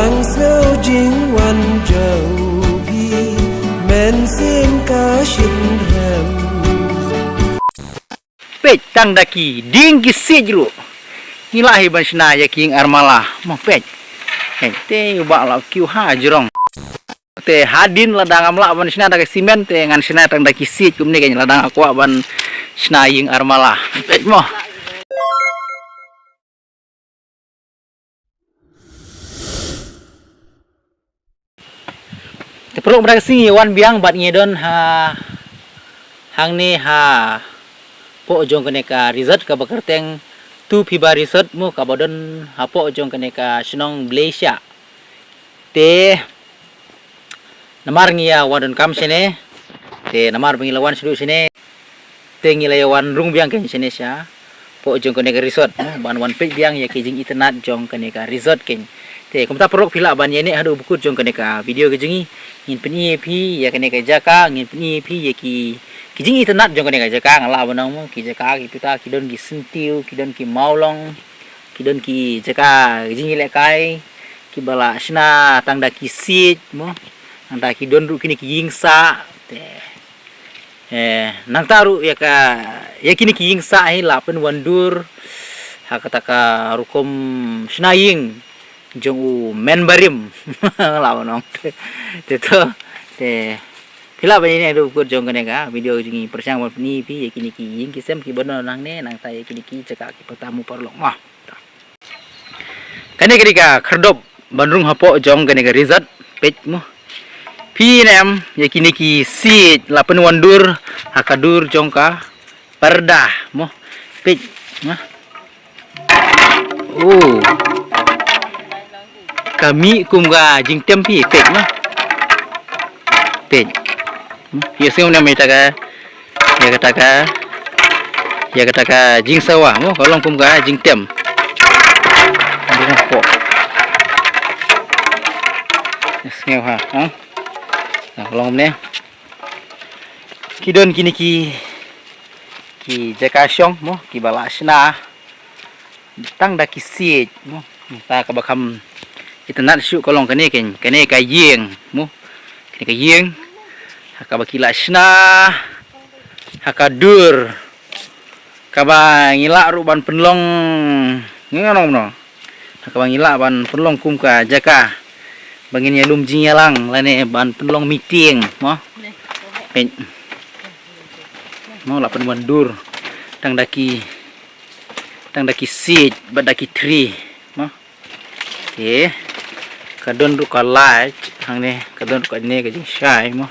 Làng sâu chínhวันเจ้าพี่แม่นเสียงกาชินแฮม Pej tang daki dinggi sejru. Ngilahi ban sina ya king armala. Mo pej. Te ubak la kiu ha jrong. Te hadin ladang amla ban sina daki simen te ngan sina tang daki sej kumni kan ladang aku ban sina ying armala. Pej mo. Te perlu beraksi wan biang bat ngedon ha hang ni ha po jong kaneka resort ka bakarteng tu piba resort mu ka bodon hapo jong kaneka sinong Malaysia te namar ngia wadon kam sene te namar pengilawan sedu sene te ngilawan rung biang ken sene sya po jong kaneka resort ban wan pek biang ya kijing internet jong kaneka resort ken te kumta perok pila ban yene hadu bukut jong kaneka video kijingi ngin peni pi ya kaneka jaka ngin peni pi ya ki kijing internet jong kaneka jaka ngala banang mo ki jaka ki pita ki don ki sentiu ki don ki maulong ki don ki jaka kijing ile kai ki bala sna tangda ki sit mo anda ki don ru kini ki yingsa te nang taru ya ka ya kini ki yingsa ai lapen wandur hakataka rukom snaying jong u men barim law nong te to te pila ba ini adu kur jong kaneka video jingi persang wan ni pi kini ki ying ki sem ki bono nang ne nang tai kini ki cakak ki pertamu parlok mah kaneka dika kherdop bandrung hapo jong kaneka resort pej mu pi nem ya kini ki sit lapen wandur hakadur jong ka perda mu pej mah kami kumga jing tempi pej mah pej ya sing namai taka ya kata jing sawah mo kolong kumga jing tem po sing ha nah kolong ne kidon kini ki jaka syong mo ki bala sna tang da ki sit mo ta ka bakam internet syuk kolong kene ka yeng mo kene ka yeng haka bakila sna haka dur kaba ngila ruban penlong nganong no haka ngila ban penlong kum ka jaka bangin ya lum jinyalang lane ban penlong meeting mo pen mo lapan wandur tang daki sit badaki tree mo oke kadon ru ka light hang ne kadon ru ka ne ka jing syai mo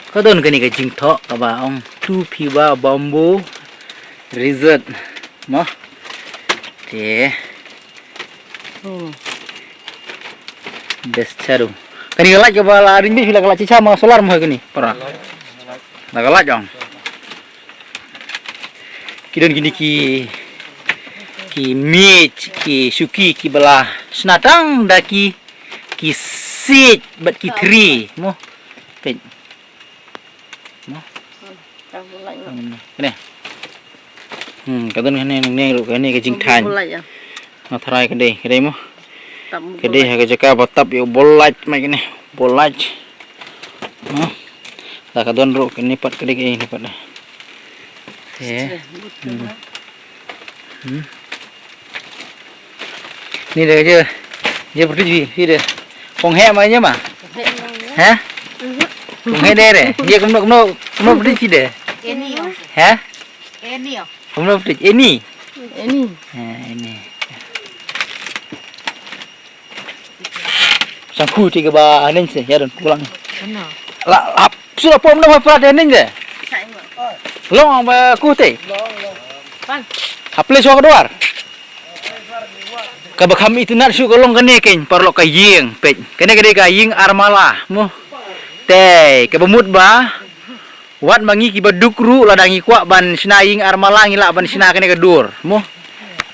kadon kani ka jing tho ka ba ong tu piba bambu resort mo te best charu kani galak ka ba la ring bi fila galak chicha ma solar mo kani para la galak jong kidon gini ki mich ki suki ki bala snatang daki ki sit bat ki tree mo pej mo kene kadon kene ne ru kene ke jing than na thrai kede mo kede ha ke jaka batap yo bolaj mai kene bolaj mo ta kadon ru kene pat kede ke ni pat ni de je berdiri sini Kong he mai mà hả kong he đây này dia kumno berdiri sini deh hả kumno berdiri ini ini sangku tiga ba anin sih ya dan pulang lah sudah pom nama pada anin deh long ba ku teh haple so keluar kabakam internet syuk kolong kene ken parlo ka ying pej kene kede ka ying armala mo te kabamut ba wat mangi ki badukru ladangi kwa ban sina ying armala ngila ban sina kene kedur mo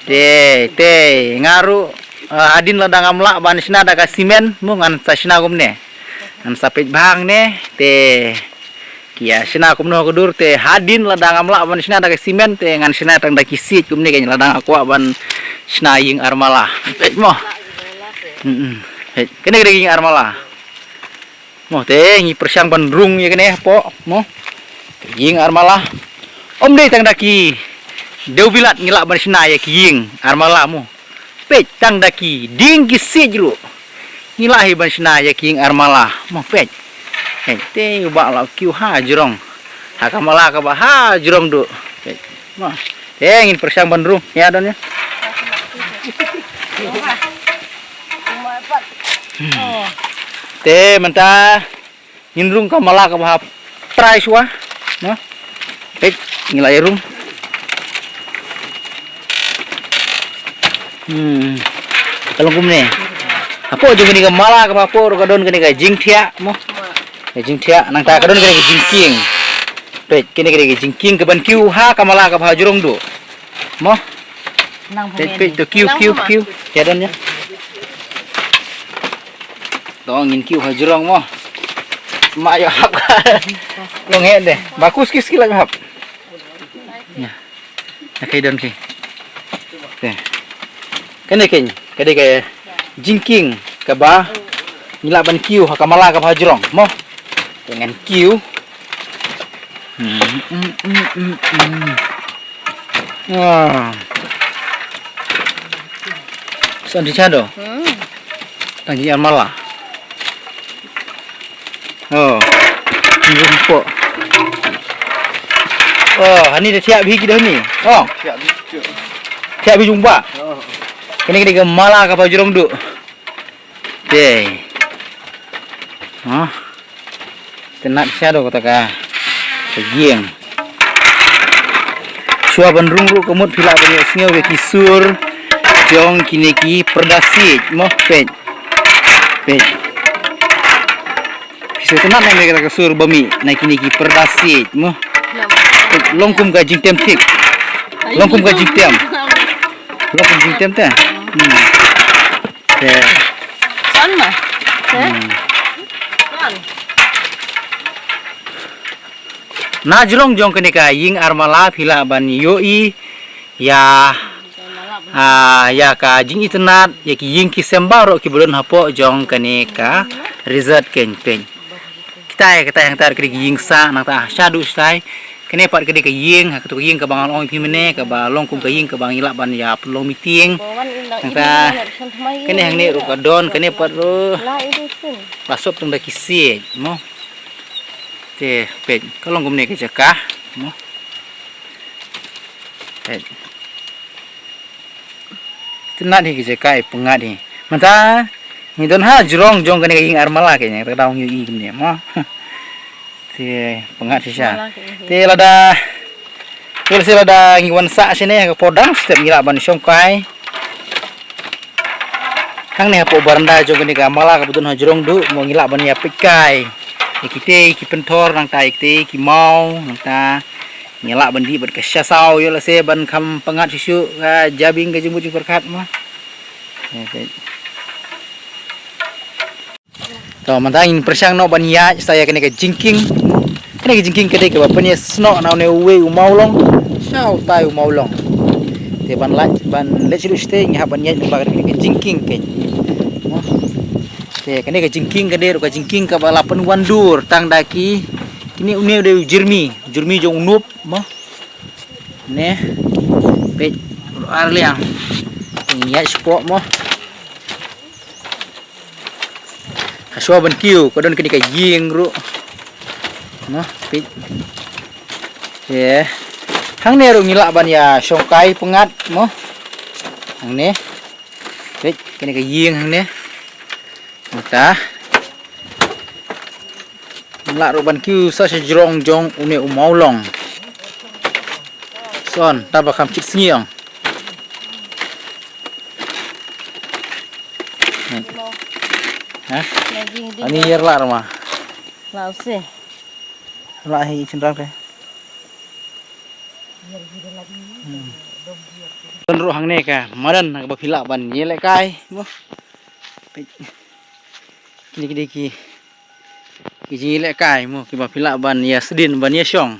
te ngaru adin ladang amla ban sina da ka simen mo ngan sa sina gumne ngan sa pej bang ne te kia sina kumno kedur te hadin ladang amla ban sina da ka simen te ngan sina tang da kisit gumne ken ladang akwa ban Snaying armala. Pet mo. Pet. Kene gede armala. Mo teh ngi persiang bandrung ya kene po mo. Ying armala. Om deh tang daki. Deu bilat ngilak ban snaya ying armala mo. Pet tang daki ding kisijru. Ngilak hi ban snaya ying armala. Mo pet. Teh ubak lau kiu ha jurong. Hakamala ka ba ha jurong du. Pet. Mo. Teh ngin persiang bandrung ya don ya. Te menta nginrung ka mala ka bah price wa no ngilai rum kalau kumne apo jo gini ka mala ka apo ka don gini ka jingthia mo jingthia nang ta ka don gini ka jingking kini gini ka jingking ka ban kiu ha ka mala ka bah jurong do mo pet to kiu ya don ya ngin kiu hajurong mo mak yo hap long he deh bagus kis lagi hap ya kai don ki teh kene ke jingking ka ba ngila ban kiu ha kamala ka hajurong mo dengan kiu Sandi chado tanggi mala. Oh, jumpa. Oh, hani dah siap biji dah ni. Oh, siap biji jumpa. Kini gemala kapal jurong duk. Deh. Tenak siado kata ka. Segiang. Suah bandrung ru kemut pila banyak singa we kisur. Jong kini ki perdasit moh pet. Setenat yang mereka kasur bami naik ini ki perdasit mo longkum ka jingtem tik longkum ka jingtem teh san mah na jurong jong kene ka ying armala phila ban yoi ya ya ka jing itenat ya ki ying ki sembaro ki belon hapo jong kene ka result ken pen kita yang tar kedi ying sa nang ta syadu stai kene pat kedi ke ying ha ketu ying ke bangal ong pimene ke ba long kum ke ying ke bang ilak ban ya pelong meeting nang ta kene hang ne ru ka don kene pat ru pasop tung da kisi mo te pet kalong kum ne ke jaka mo pet tenat hi ke jaka pengat ni manta ni don ha jurong jong kene ying armala kene ta daung yu i kene mo te pengat sisa te lada ngiwan sa sini ke podang step ngila ban songkai hang ne po baranda jong kene ka mala ka budun ha jurong du mo ngila ban ya pikai ikite ki pentor nang ta ikite ki mau nang ta ngila ban di ber ke syasau yo la se ban kam pengat sisu jabing ke jembut berkat mah to mantangin persiang no ban ya saya kene ke jingking kene ke bapanya sno na ne we umaulong sao tai umaulong te ban le cilu ste nya ban ya ba kene ke jingking ke te kene ke jingking ke der ka jingking ka bala pen wandur tang daki kini une de jurmi jong unup mo ne pe arliang ya sport mo kasua ban kiu kodon kini ka ying ru no pit hang ne ru ngilak ban ya songkai pengat mo hang ne pit kini ka ying hang ne mata ngilak ru ban kiu sa sejrong jong une umaulong son tabak kam cik sengiang ani yer la rumah lau se la hi cendrang ke don ru hang ne ka madan ba phila ban ye le kai mo kini ki ji le kai mo ki ba phila ban ya sedin ban ye syong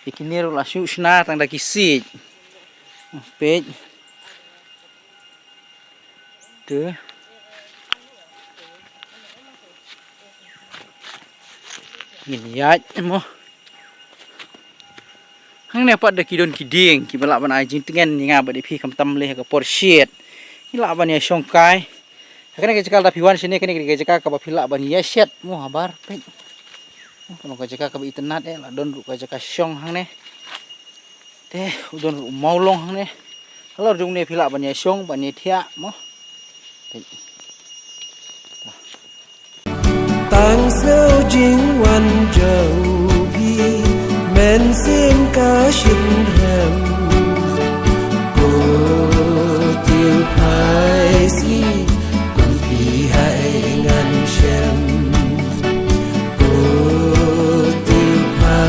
ikini ru la syu sna tang da ki si pej ke ini ya mo hang ne pat de kidon kiding ki balak ban ai jing tengen nga ba de phi kam tam le ka por shit ni la ban ya shongkai kene ke cakal tapi wan sini kene ke cakal ka ba phila ban ya shet mo habar pe kono ka cakal ka ba internet la don ru ka cakal shong hang ne te don ru maulong hang ne kalau jung ne phila ban ya shong ban ya thia mo Tang sao chínhวันเจ้าพี่แม่นสิ้นกาชินแรมโกติวพายสิกุนพี่ให้งานแชมโกติวพา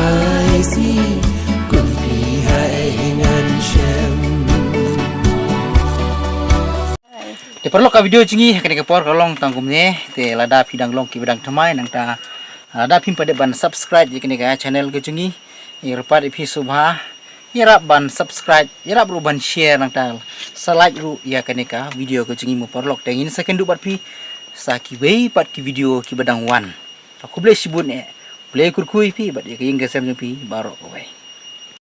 ยสิกุนพี่ให้งานแชม Te perlu ka video jingi kene ke por kalong tangkum ne te lada pidang long ki bidang thamai nang ta lada phim pade ban subscribe je kene ka channel ke jingi irpat ipi subha irap ban subscribe irap ru ban share nang ta like ru ya kene ka video ke jingi mu porlok tengin second du bat pi sa ki wei pat ki video ki badang wan aku boleh sibut ne boleh kurkui pi bat ye ke ingke sem pi barok wei